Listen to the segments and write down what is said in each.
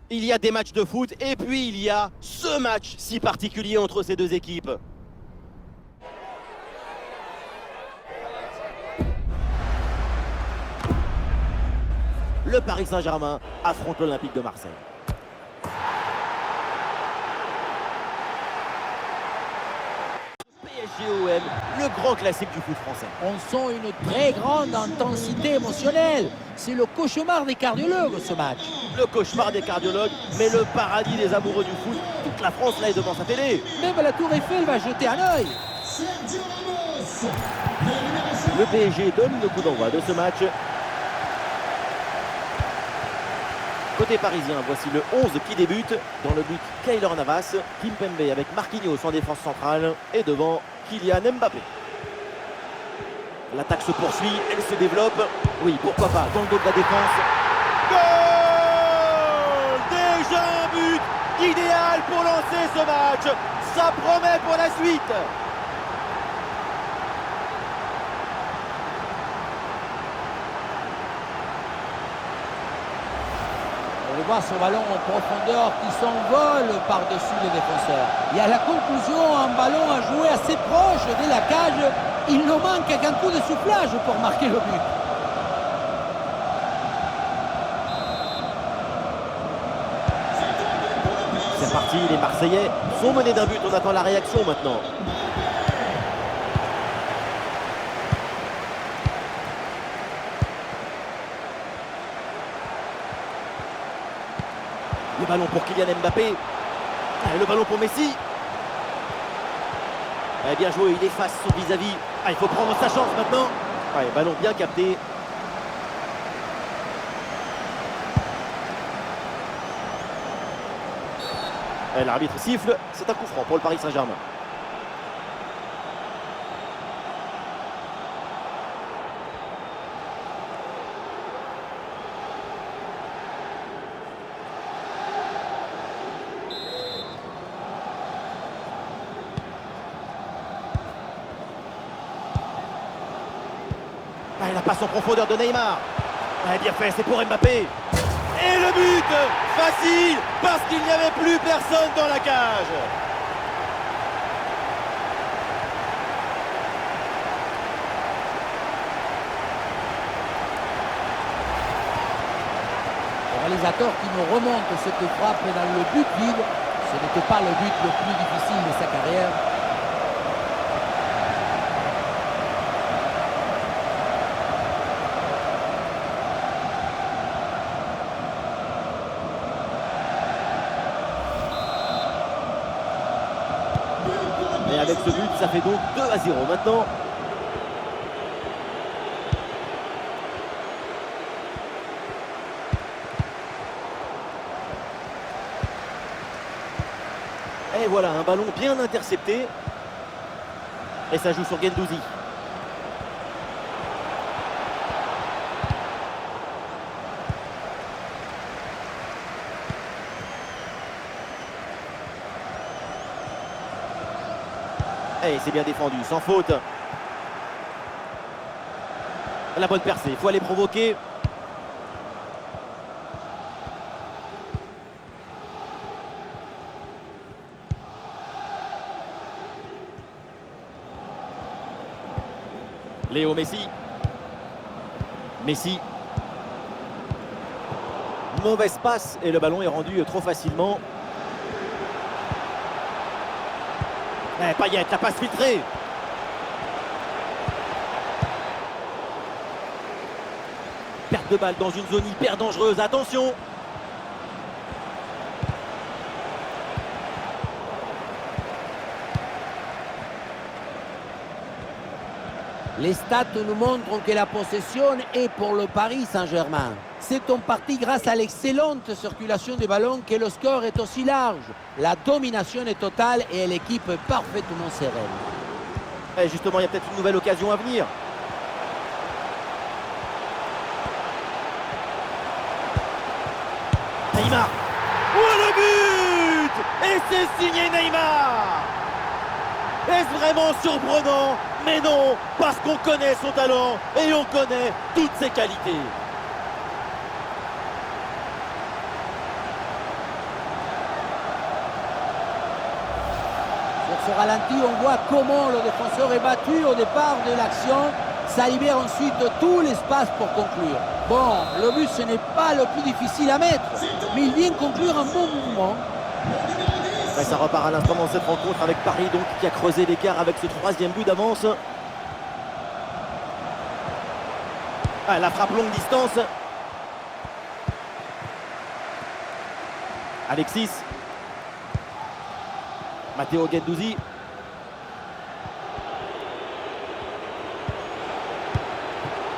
Il y a des matchs de foot et puis il y a ce match si particulier entre ces deux équipes. Le Paris Saint-Germain affronte l'Olympique de Marseille. PSG-OM, le grand classique du foot français. On sent une très grande intensité émotionnelle. C'est le cauchemar des cardiologues, ce match. Le cauchemar des cardiologues, mais le paradis des amoureux du foot. Toute la France là est devant sa télé. Même la Tour Eiffel va jeter un œil. Le PSG donne le coup d'envoi de ce match. Côté parisien, voici le 11 qui débute. Dans le but, Keylor Navas, Kimpembe avec Marquinhos en défense centrale. Et devant, Kylian Mbappé. L'attaque se poursuit, elle se développe. Oui, pourquoi pas, dans le dos de la défense. Goal! Déjà un but idéal pour lancer ce match. Ça promet pour la suite. On voit ce ballon en profondeur qui s'envole par-dessus les défenseurs. Et à la conclusion, un ballon à jouer assez proche de la cage. Il nous manque qu'un coup de soufflage pour marquer le but. C'est parti, les Marseillais sont menés d'un but. On attend la réaction maintenant. Le ballon pour Kylian Mbappé. Et le ballon pour Messi. Bien joué, il efface son vis-à-vis. Il faut prendre sa chance maintenant. Ballon bien capté. L'arbitre siffle, c'est un coup franc pour le Paris Saint-Germain. La passe en profondeur de Neymar. Bien fait, c'est pour Mbappé. Et le but facile, parce qu'il n'y avait plus personne dans la cage. Le réalisateur qui nous remonte cette frappe dans le but vide. Ce n'était pas le but le plus difficile de sa carrière. Et avec ce but, ça fait donc 2-0 maintenant. Et voilà, un ballon bien intercepté. Et ça joue sur Guendouzi. Et c'est bien défendu, sans faute. La bonne percée, il faut aller provoquer. Léo Messi. Messi. Mauvaise passe et le ballon est rendu trop facilement. Payet, la passe filtrée. Perte de balle dans une zone hyper dangereuse, attention. Les stats nous montrent que la possession est pour le Paris Saint-Germain. C'est en partie grâce à l'excellente circulation du ballon que le score est aussi large. La domination est totale et l'équipe est parfaitement sereine. Et justement, il y a peut-être une nouvelle occasion à venir. Neymar. Oh, le but! Et c'est signé Neymar! Est-ce vraiment surprenant? Mais non, parce qu'on connaît son talent et on connaît toutes ses qualités. ce ralenti, on voit comment le défenseur est battu au départ de l'action. Ça libère ensuite tout l'espace pour conclure. Bon, le but, ce n'est pas le plus difficile à mettre, mais il vient conclure un bon mouvement. Et ça repart à l'instant dans cette rencontre avec Paris, donc, qui a creusé l'écart avec ce 3e but d'avance. Ah, la frappe longue distance. Alexis. Matteo Guendouzi.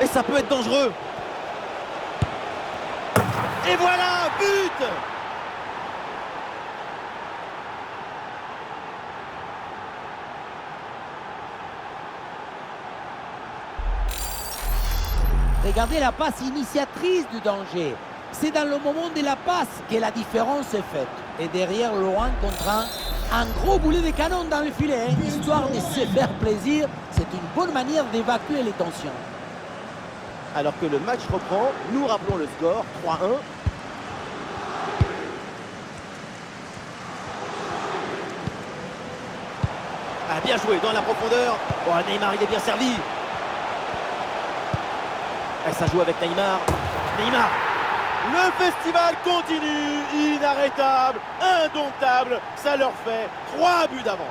Et ça peut être dangereux. Et voilà, but! Regardez la passe initiatrice du danger. C'est dans le moment de la passe que la différence est faite. Et derrière, loin contre un gros boulet de canon dans le filet, histoire de se faire plaisir. C'est une bonne manière d'évacuer les tensions. Alors que le match reprend, nous rappelons le score, 3-1. Ah, bien joué dans la profondeur. Oh, Neymar, il est bien servi. Et ça joue avec Neymar. Neymar. Le festival continue, inarrêtable, indomptable. Ça leur fait 3 buts d'avance.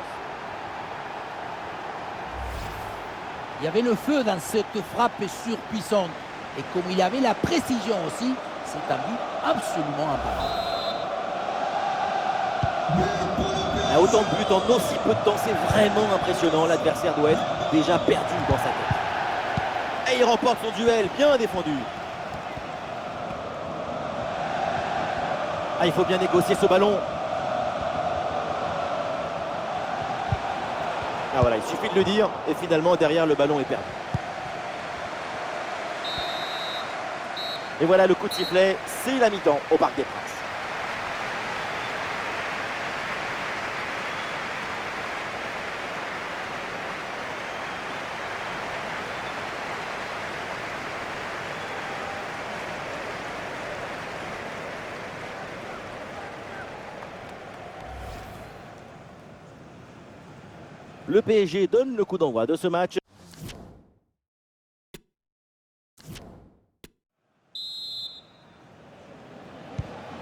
Il y avait le feu dans cette frappe surpuissante. Et comme il y avait la précision aussi, c'est un but absolument imparable. Autant de buts en aussi peu de temps, c'est vraiment impressionnant. L'adversaire doit être déjà perdu dans sa tête. Et il remporte son duel, bien défendu. Ah, il faut bien négocier ce ballon. Ah voilà, il suffit de le dire. Et finalement, derrière, le ballon est perdu. Et voilà le coup de sifflet. C'est la mi-temps au Parc des Princes. Le PSG donne le coup d'envoi de ce match.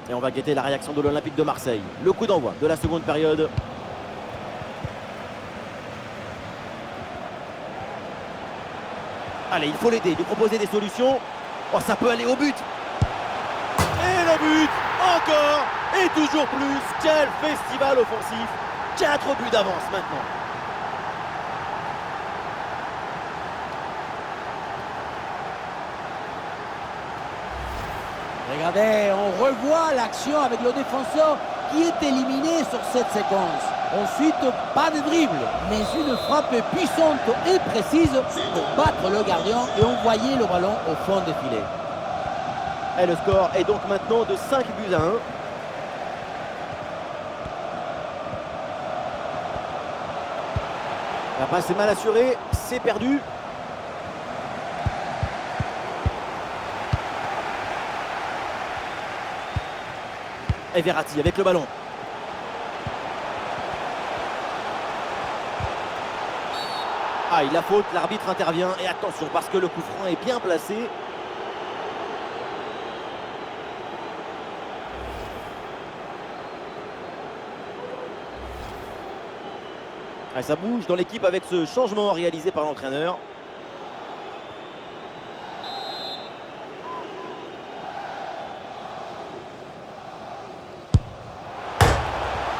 Et on va guetter la réaction de l'Olympique de Marseille. Le coup d'envoi de la seconde période. Allez, il faut l'aider, lui proposer des solutions. Oh, ça peut aller au but. Et le but, encore, et toujours plus. Quel festival offensif. 4 buts d'avance maintenant. Regardez, on revoit l'action avec le défenseur qui est éliminé sur cette séquence. Ensuite, pas de dribble, mais une frappe puissante et précise pour battre le gardien et envoyer le ballon au fond des filets. Et le score est donc maintenant de 5 buts à 1. La passe est mal assurée, c'est perdu. Et Verratti avec le ballon. Ah, il a faute, l'arbitre intervient. Et attention, parce que le coup franc est bien placé. Ah, ça bouge dans l'équipe avec ce changement réalisé par l'entraîneur.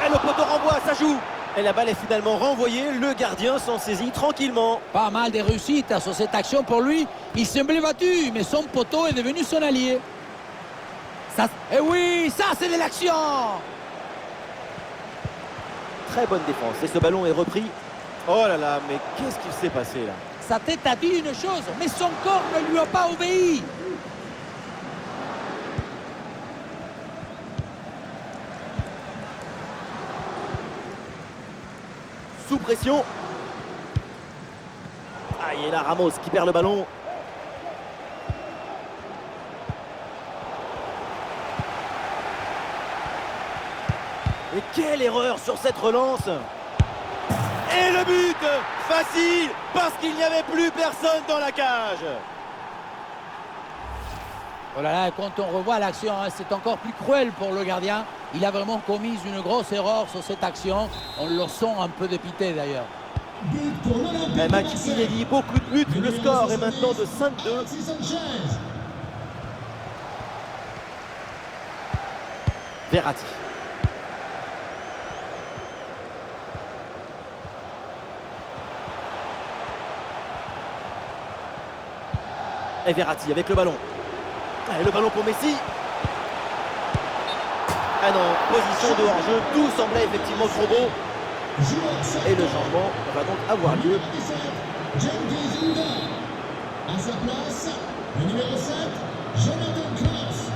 Et le poteau renvoie, ça joue. Et la balle est finalement renvoyée. Le gardien s'en saisit tranquillement. Pas mal de réussite sur cette action pour lui. Il semblait battu, mais son poteau est devenu son allié. Ça, et oui, ça c'est de l'action. Très bonne défense. Et ce ballon est repris. Oh là là, mais qu'est-ce qu'il s'est passé là? Sa tête a dit une chose, mais son corps ne lui a pas obéi. Sous pression. Ah, et là Ramos qui perd le ballon. Et quelle erreur sur cette relance! Et le but facile parce qu'il n'y avait plus personne dans la cage. Oh là là, quand on revoit l'action, hein, c'est encore plus cruel pour le gardien. Il a vraiment commis une grosse erreur sur cette action. On le sent un peu dépité d'ailleurs. Un match inédit, beaucoup de buts. Le score est maintenant de 5-2. Verratti. Et Verratti avec le ballon. Et le ballon pour Messi. Ah non, position de hors-jeu. Tout semblait effectivement trop beau. Et le changement va donc avoir lieu. À sa place, le numéro 7, Jonathan Klaus.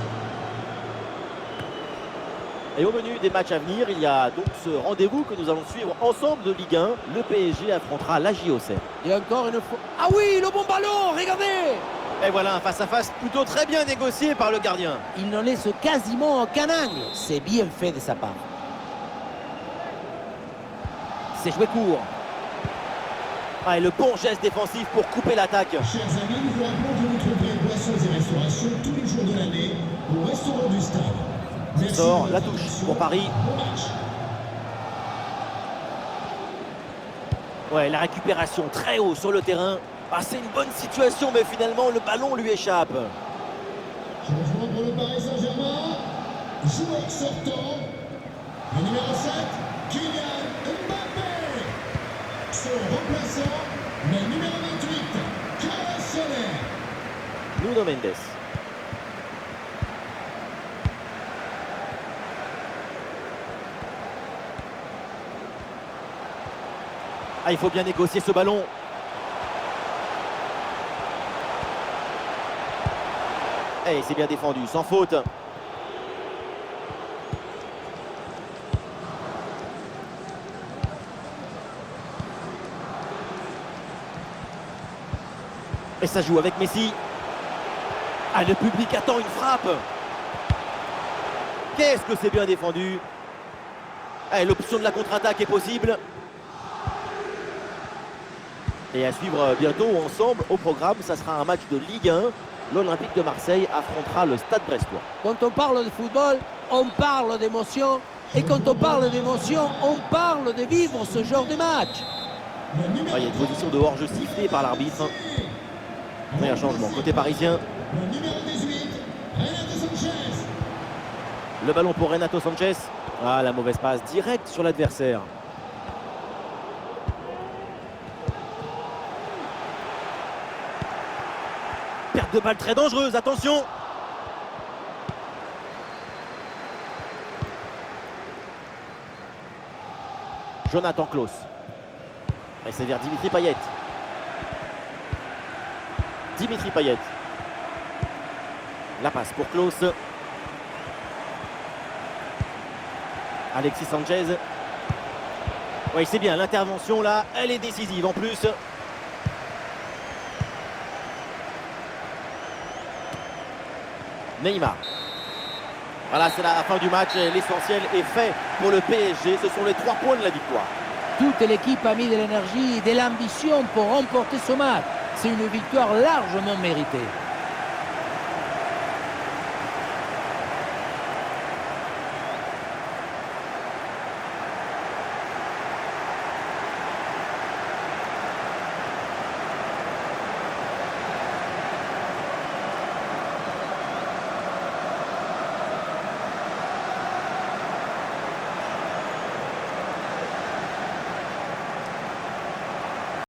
Et au menu des matchs à venir, il y a donc ce rendez-vous que nous allons suivre ensemble de Ligue 1. Le PSG affrontera la JOC. Et encore une fois... Ah oui, le bon ballon, regardez! Et voilà un face-à-face plutôt très bien négocié par le gardien. Il ne laisse quasiment aucun angle. C'est bien fait de sa part. C'est joué court. Ah, et le bon geste défensif pour couper l'attaque. Chers amis, nous vous rappelons que vous trouverez boissons et restaurations tous les jours de l'année au restaurant du stade. Merci Sort de la votre touche attention. pour Paris. Bon match. Ouais, la récupération très haut sur le terrain. Ah, c'est une bonne situation, mais finalement le ballon lui échappe. Changement pour le Paris Saint-Germain. Joueur sortant. Le numéro 7, Kylian Mbappé. Son remplaçant, le numéro 28, Carlos Soler. Nuno Mendes. Ah, il faut bien négocier ce ballon. Et c'est bien défendu, sans faute. Et ça joue avec Messi. Ah, le public attend une frappe. Qu'est-ce que c'est bien défendu. Ah, l'option de la contre-attaque est possible. Et à suivre bientôt ensemble au programme, ça sera un match de Ligue 1. L'Olympique de Marseille affrontera le Stade Brestois. Quand on parle de football, on parle d'émotion. Et quand on parle d'émotion, on parle de vivre ce genre de match. Ah, il y a une position de hors-jeu sifflée par l'arbitre. Mais un changement côté parisien. Le numéro 18, Renato Sanchez. Le ballon pour Renato Sanchez. Ah, la mauvaise passe directe sur l'adversaire. Perte de balle très dangereuse, attention. Jonathan Klaus. Et c'est vers Dimitri Payet. Dimitri Payet. La passe pour Klaus. Alexis Sanchez. Oui, c'est bien, l'intervention là, elle est décisive en plus. Neymar. Voilà, c'est la fin du match. L'essentiel est fait pour le PSG. Ce sont les 3 points de la victoire. Toute l'équipe a mis de l'énergie et de l'ambition pour remporter ce match. C'est une victoire largement méritée.